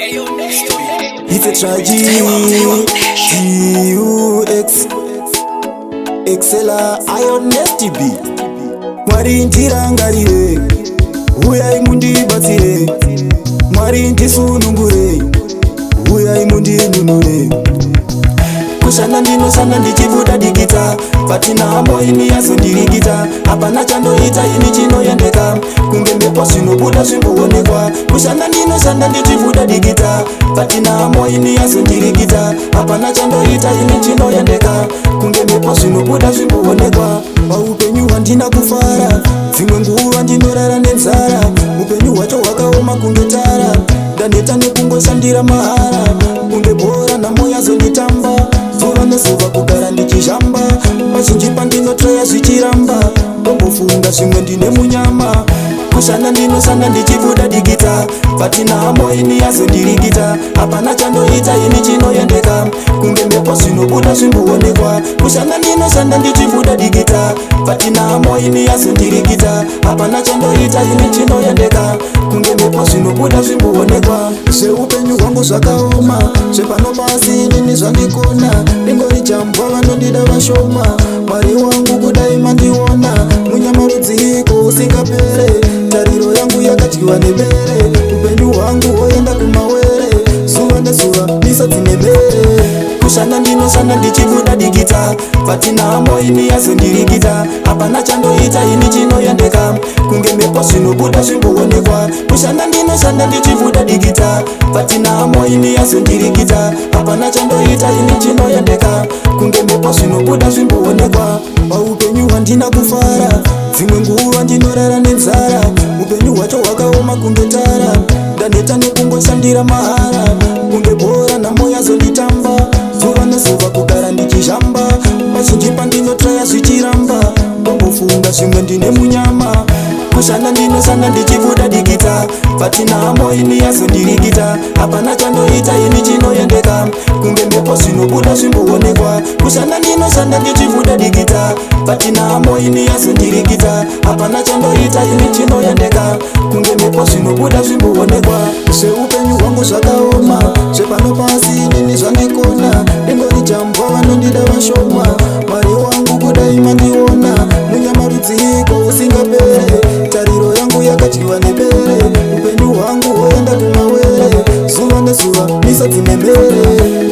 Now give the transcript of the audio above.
It's a tragedy. TUX Excella Ion Nesty B. Mwari ntirangarire, uyai mundibatsire. Mwari ndisunungure, uyai mundinunure. Kushanda ndinoshanda ndichibuda digita, patina hamo ini yazondirigita. Hapana chandoita ini chinoyendeka, kunge mbepo zvinobuda zvimboonekwa. Kushanda ndinoshanda ndichibuda digita, patina hamo ini yazondirigita. Hapana chandoita ini chinoyendeka, kunge mbepo zvinobuda zvimboonekwa. Paupenyu handina kufara, dzimwe nguva ndinorara nenzara. Upenyu hwacho hwakaoma kunge tara, ndaneta nekungoshandira mahara. Kunge bhora nhamo yazonditamba, zuva nezuva kugara ndichishamba. Pazhinji pandinotraya zvichiramba, ndombofunga zvimwe ndine munyama. Kushanda ndinoshanda ndichibuda digita, patina hamo ini yazondirigita. Hapana chandoita ini chinoyendeka, kunge mbepo zvinobuda zvimboonekwa. Kushanda ndinoshanda ndichibuda digita, patina hamo ini yazondirigita. Hapana chandoita ini chinoyendeka, kunge mbepo zvinobuda zvimboonekwa. Zveupenyu hwangu zvakaoma, zvepano pasi inini zvandikona. Ndingori jambwa vanondida vashoma, Mwari wangu kudai mandiona. Munyama rudziko usingapere, tariro yangu yakadyiwa nebere. Upenyu hwangu hoenda kumawere, zuva nezuva misodzi nemere. Kushanda ndinoshanda ndichibuda digita, patina hamo ini yazondirigita. Hapana chandoita ini chinoyendeka, kunge mbepo zvinobuda zvimboonekwa. Kushanda ndinoshanda ndichibuda digita, patina hamo ini yazondirigita. Hapana chandoita ini chinoyendeka, kunge mbepo zvinobuda zvimboonekwa. Paupenyu handina kufara, dzimwe nguva ndinorara nenzara. Upenyu hwacho hwakaoma kunge tara, ndaneta nekungoshandira mahara. Kunge bhora nhamo yazonditamba, zuva nezuva kugara ndichishamba. Pazhinji pandinotraya zvichiramba, ndombofunga zvimwe ndine munyama. Kushanda ndinoshanda ndichibuda digita, patina hamo ini yazondirigita. Hapana chandoita ini chinoyendeka, kunge mbepo zvinobuda zvimboonekwa. Kushanda ndinoshanda ndichibuda digita, patina hamo ini yazondirigita. Hapana chandoita ini chinoyendeka, kunge mbepo zvinobuda zvimboonekwa. Zveupenyu hwangu zvakaoma, zvepano pasi inini zvandikona. Ndingori jambwa vanondida vashoma, Mwari wangu kudai mandiona. Munyama rudziko usingapere, tariro yangu yakadyiwa nebere. Upenyu hwangu hoenda kumawere, zuva nezuva misodzi nemere.